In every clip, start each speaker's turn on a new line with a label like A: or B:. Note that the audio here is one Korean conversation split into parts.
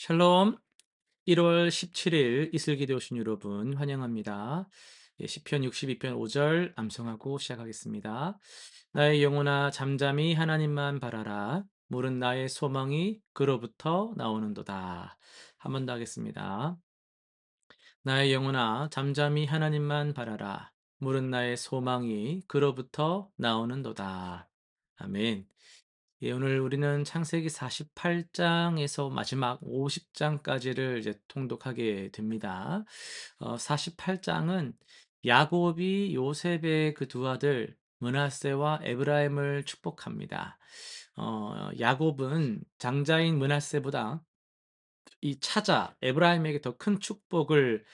A: 샬롬. 1월 17일 이슬기도 오신 여러분 환영합니다. 시편 62편 5절 암송하고 시작하겠습니다. 나의 영혼아 잠잠히 하나님만 바라라. 물은 나의 소망이 그로부터 나오는도다. 한 번 더 하겠습니다. 나의 영혼아 잠잠히 하나님만 바라라. 물은 나의 소망이 그로부터 나오는도다. 아멘. 예, 오늘 우리는 창세기 48장에서 마지막 50장까지를 이제 통독하게 됩니다. 48장은 야곱이 요셉의 그 두 아들 므낫세와 에브라임을 축복합니다. 야곱은 장자인 므낫세보다 이 차자 에브라임에게 더 큰 축복을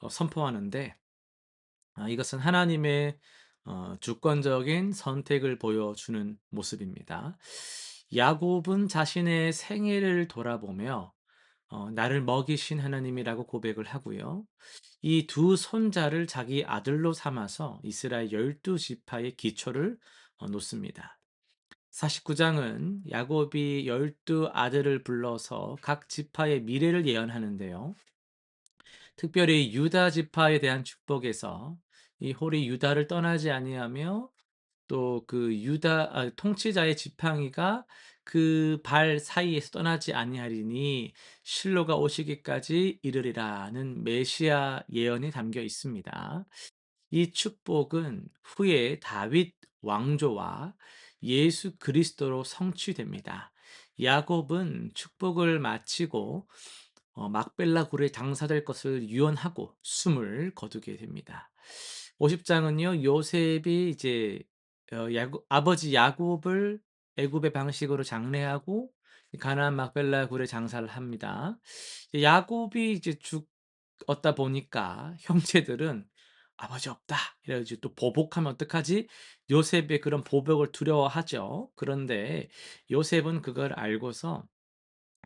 A: 선포하는데, 이것은 하나님의 주권적인 선택을 보여주는 모습입니다. 야곱은 자신의 생애를 돌아보며 나를 먹이신 하나님이라고 고백을 하고요. 이 두 손자를 자기 아들로 삼아서 이스라엘 12지파의 기초를 놓습니다. 49장은 야곱이 12 아들을 불러서 각 지파의 미래를 예언하는데요. 특별히 유다 지파에 대한 축복에서 이 홀이 유다를 떠나지 아니하며 또 그 유다 통치자의 지팡이가 그 발 사이에서 떠나지 아니하리니 실로가 오시기까지 이르리라는 메시아 예언이 담겨 있습니다. 이 축복은 후에 다윗 왕조와 예수 그리스도로 성취됩니다. 야곱은 축복을 마치고 막벨라 굴에 장사될 것을 유언하고 숨을 거두게 됩니다. 50장은요, 요셉이 이제 아버지 야곱을 애굽의 방식으로 장례하고 가나안 막벨라 굴에 장사를 합니다. 야곱이 이제 죽었다 보니까 형제들은 "아버지 없다." 이래 가지고 또 보복하면 어떡하지? 요셉의 그런 보복을 두려워하죠. 그런데 요셉은 그걸 알고서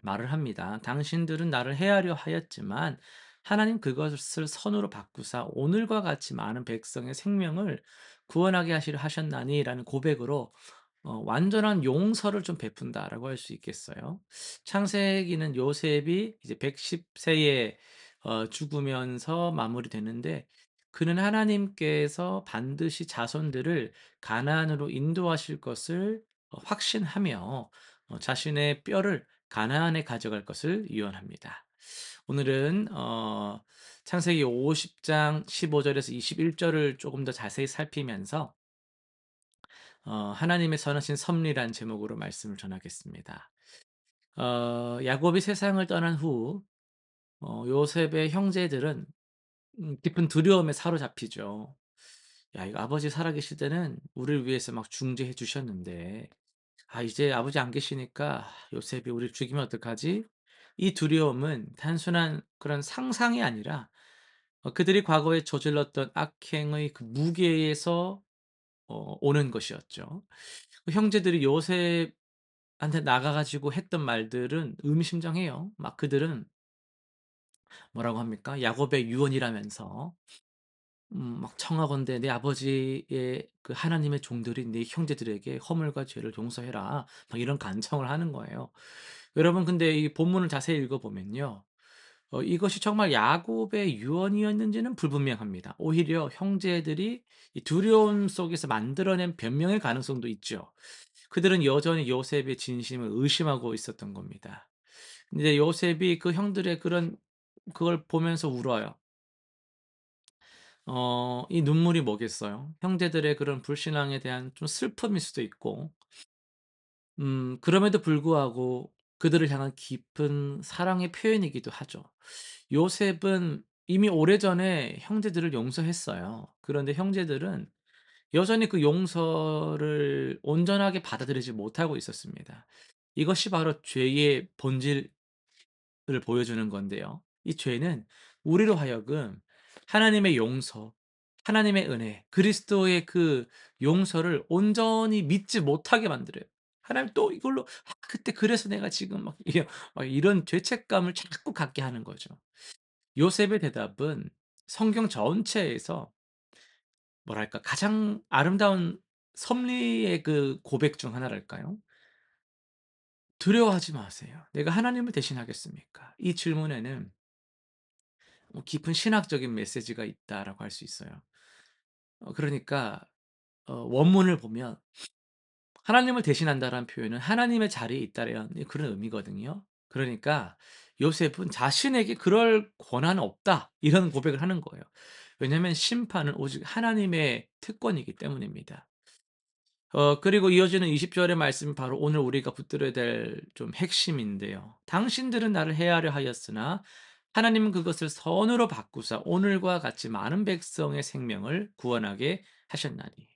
A: 말을 합니다. "당신들은 나를 해하려 하였지만 하나님 그것을 선으로 바꾸사 오늘과 같이 많은 백성의 생명을 구원하게 하시려 하셨나니"라는 고백으로 완전한 용서를 좀 베푼다라고 할 수 있겠어요. 창세기는 요셉이 이제 110 세에 죽으면서 마무리되는데, 그는 하나님께서 반드시 자손들을 가나안으로 인도하실 것을 확신하며 자신의 뼈를 가나안에 가져갈 것을 유언합니다. 오늘은 창세기 50장 15절에서 21절을 조금 더 자세히 살피면서 하나님의 선하신 섭리란 제목으로 말씀을 전하겠습니다. 야곱이 세상을 떠난 후 요셉의 형제들은 깊은 두려움에 사로잡히죠. "야, 이거 아버지 살아계실 때는 우리를 위해서 막 중재해 주셨는데 이제 아버지 안 계시니까 요셉이 우리를 죽이면 어떡하지?" 이 두려움은 단순한 그런 상상이 아니라 그들이 과거에 저질렀던 악행의 그 무게에서 오는 것이었죠. 그 형제들이 요셉한테 나가 가지고 했던 말들은 의미심장해요. 막 그들은 뭐라고 합니까? 야곱의 유언이라면서 막 청하건대 내 아버지의 그 하나님의 종들이 네 형제들에게 허물과 죄를 용서해라. 막 이런 간청을 하는 거예요. 여러분, 근데 이 본문을 자세히 읽어 보면요, 이것이 정말 야곱의 유언이었는지는 불분명합니다. 오히려 형제들이 이 두려움 속에서 만들어낸 변명의 가능성도 있죠. 그들은 여전히 요셉의 진심을 의심하고 있었던 겁니다. 근데 요셉이 그 형들의 그걸 보면서 울어요. 이 눈물이 뭐겠어요? 형제들의 그런 불신앙에 대한 좀 슬픔일 수도 있고, 그럼에도 불구하고 그들을 향한 깊은 사랑의 표현이기도 하죠. 요셉은 이미 오래전에 형제들을 용서했어요. 그런데 형제들은 여전히 그 용서를 온전하게 받아들이지 못하고 있었습니다. 이것이 바로 죄의 본질을 보여주는 건데요. 이 죄는 우리로 하여금 하나님의 용서, 하나님의 은혜, 그리스도의 그 용서를 온전히 믿지 못하게 만들어요. 하나님 또 이걸로 그때 그래서 내가 지금 막 이런 죄책감을 자꾸 갖게 하는 거죠. 요셉의 대답은 성경 전체에서 뭐랄까 가장 아름다운 섭리의 그 고백 중 하나랄까요? 두려워하지 마세요. '내가 하나님을 대신하겠습니까?' 이 질문에는 깊은 신학적인 메시지가 있다라고 할 수 있어요. 그러니까 원문을 보면 하나님을 대신한다라는 표현은 하나님의 자리에 있다라는 그런 의미거든요. 그러니까 요셉은 자신에게 그럴 권한은 없다 이런 고백을 하는 거예요. 왜냐하면 심판은 오직 하나님의 특권이기 때문입니다. 그리고 이어지는 20 절의 말씀이 바로 오늘 우리가 붙들어야 될 좀 핵심인데요. "당신들은 나를 해하려 하였으나 하나님은 그것을 선으로 바꾸사 오늘과 같이 많은 백성의 생명을 구원하게 하셨나니."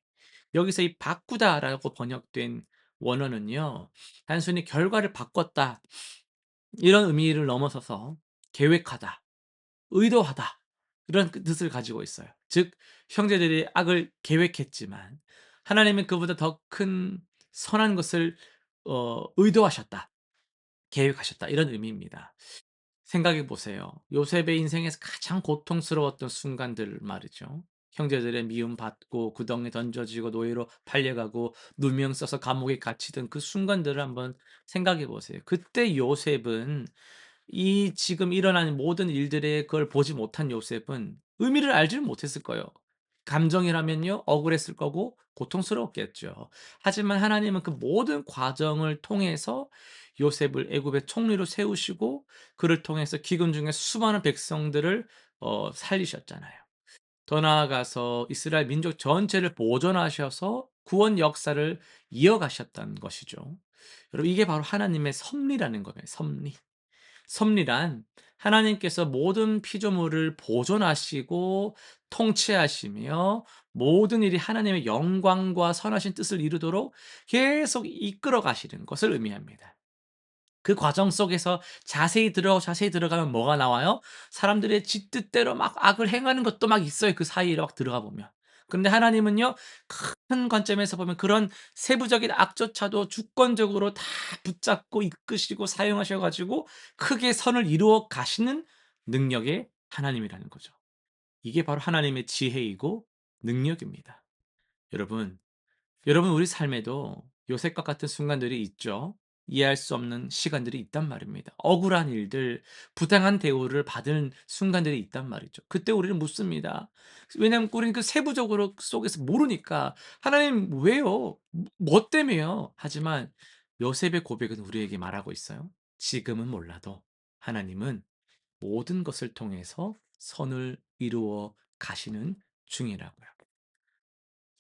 A: 여기서 이 "바꾸다"라고 번역된 원어는요. 단순히 결과를 바꿨다 이런 의미를 넘어서서 계획하다, 의도하다 이런 그 뜻을 가지고 있어요. 즉 형제들이 악을 계획했지만 하나님은 그보다 더 큰 선한 것을 의도하셨다, 계획하셨다 이런 의미입니다. 생각해 보세요. 요셉의 인생에서 가장 고통스러웠던 순간들 말이죠. 형제들의 미움받고 구덩이에 던져지고 노예로 팔려가고 누명 써서 감옥에 갇히던 그 순간들을 한번 생각해 보세요. 그때 요셉은 이 지금 일어나는 모든 일들의 그걸 보지 못한 요셉은 의미를 알지는 못했을 거예요. 감정이라면요 억울했을 거고 고통스러웠겠죠. 하지만 하나님은 그 모든 과정을 통해서 요셉을 애굽의 총리로 세우시고 그를 통해서 기근 중에 수많은 백성들을 살리셨잖아요. 더 나아가서 이스라엘 민족 전체를 보존하셔서 구원 역사를 이어가셨다는 것이죠. 여러분 이게 바로 하나님의 섭리라는 거예요. 섭리. 섭리란 하나님께서 모든 피조물을 보존하시고 통치하시며 모든 일이 하나님의 영광과 선하신 뜻을 이루도록 계속 이끌어 가시는 것을 의미합니다. 그 과정 속에서 자세히 들어가면 뭐가 나와요? 사람들의 지 뜻대로 막 악을 행하는 것도 막 있어요, 그 사이에 막 들어가 보면. 그런데 하나님은요, 큰 관점에서 보면 그런 세부적인 악조차도 주권적으로 다 붙잡고 이끄시고 사용하셔 가지고 크게 선을 이루어 가시는 능력의 하나님이라는 거죠. 이게 바로 하나님의 지혜이고 능력입니다. 여러분 우리 삶에도 요셉과 같은 순간들이 있죠. 이해할 수 없는 시간들이 있단 말입니다. 억울한 일들, 부당한 대우를 받은 순간들이 있단 말이죠. 그때 우리는 묻습니다. 왜냐하면 우리는 그 세부적으로 속에서 모르니까 "하나님 왜요? 뭐 때문에요?" 하지만 요셉의 고백은 우리에게 말하고 있어요. 지금은 몰라도 하나님은 모든 것을 통해서 선을 이루어 가시는 중이라고요.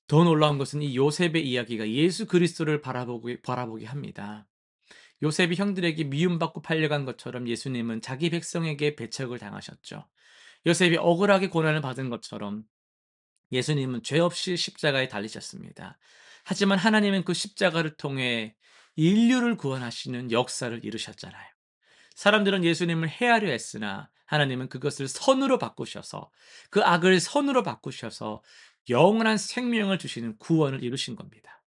A: 더 놀라운 것은 이 요셉의 이야기가 예수 그리스도를 바라보게 합니다. 요셉이 형들에게 미움받고 팔려간 것처럼 예수님은 자기 백성에게 배척을 당하셨죠. 요셉이 억울하게 고난을 받은 것처럼 예수님은 죄 없이 십자가에 달리셨습니다. 하지만 하나님은 그 십자가를 통해 인류를 구원하시는 역사를 이루셨잖아요. 사람들은 예수님을 해하려 했으나 하나님은 그것을 선으로 바꾸셔서 그 악을 선으로 바꾸셔서 영원한 생명을 주시는 구원을 이루신 겁니다.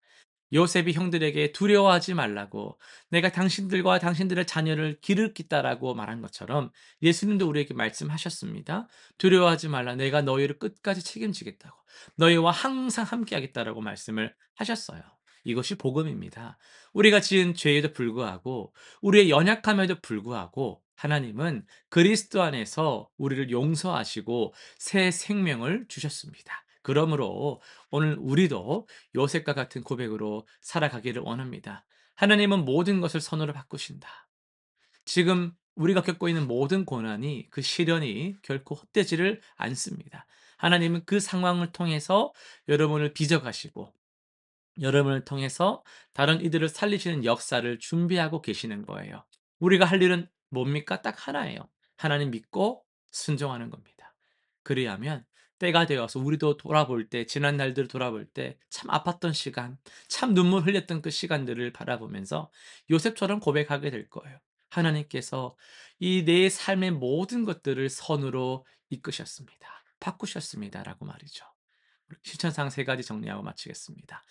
A: 요셉이 형들에게 두려워하지 말라고 내가 당신들과 당신들의 자녀를 기르겠다라고 말한 것처럼 예수님도 우리에게 말씀하셨습니다. 두려워하지 말라. 내가 너희를 끝까지 책임지겠다고. 너희와 항상 함께하겠다라고 말씀을 하셨어요. 이것이 복음입니다. 우리가 지은 죄에도 불구하고 우리의 연약함에도 불구하고 하나님은 그리스도 안에서 우리를 용서하시고 새 생명을 주셨습니다. 그러므로 오늘 우리도 요셉과 같은 고백으로 살아가기를 원합니다. 하나님은 모든 것을 선으로 바꾸신다. 지금 우리가 겪고 있는 모든 고난이 그 시련이 결코 헛되지를 않습니다. 하나님은 그 상황을 통해서 여러분을 빚어 가시고 여러분을 통해서 다른 이들을 살리시는 역사를 준비하고 계시는 거예요. 우리가 할 일은 뭡니까? 딱 하나예요. 하나님 믿고 순종하는 겁니다. 그리하면 때가 되어서 우리도 돌아볼 때 지난 날들을 돌아볼 때 참 아팠던 시간, 참 눈물 흘렸던 그 시간들을 바라보면서 요셉처럼 고백하게 될 거예요. 하나님께서 이 내 삶의 모든 것들을 선으로 이끄셨습니다. 바꾸셨습니다라고 말이죠. 실천상 세 가지 정리하고 마치겠습니다.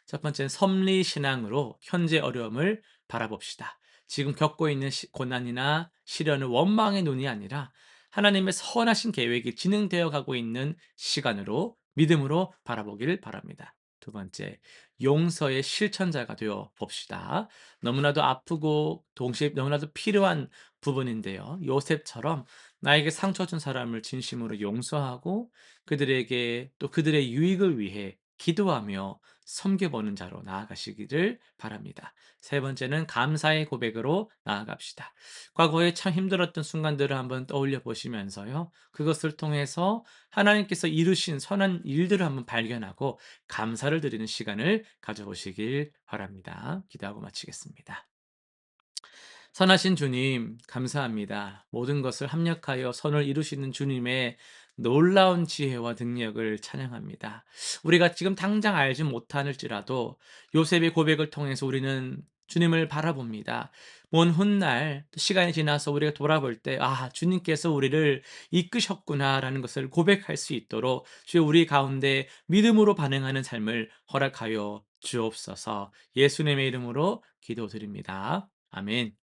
A: 첫 번째는 섭리 신앙으로 현재 어려움을 바라봅시다. 지금 겪고 있는 고난이나 시련을 원망의 눈이 아니라 하나님의 선하신 계획이 진행되어 가고 있는 시간으로 믿음으로 바라보기를 바랍니다. 두 번째, 용서의 실천자가 되어 봅시다. 너무나도 아프고 동시에 너무나도 필요한 부분인데요. 요셉처럼 나에게 상처 준 사람을 진심으로 용서하고 그들에게 또 그들의 유익을 위해 기도하며 섬겨보는 자로 나아가시기를 바랍니다. 세 번째는 감사의 고백으로 나아갑시다. 과거에 참 힘들었던 순간들을 한번 떠올려 보시면서요. 그것을 통해서 하나님께서 이루신 선한 일들을 한번 발견하고 감사를 드리는 시간을 가져보시길 바랍니다. 기도하고 마치겠습니다. 선하신 주님, 감사합니다. 모든 것을 합력하여 선을 이루시는 주님의 놀라운 지혜와 능력을 찬양합니다. 우리가 지금 당장 알지 못하는지라도 요셉의 고백을 통해서 우리는 주님을 바라봅니다. 먼 훗날 시간이 지나서 우리가 돌아볼 때, 아, 주님께서 우리를 이끄셨구나라는 것을 고백할 수 있도록 주여 우리 가운데 믿음으로 반응하는 삶을 허락하여 주옵소서. 예수님의 이름으로 기도드립니다. 아멘.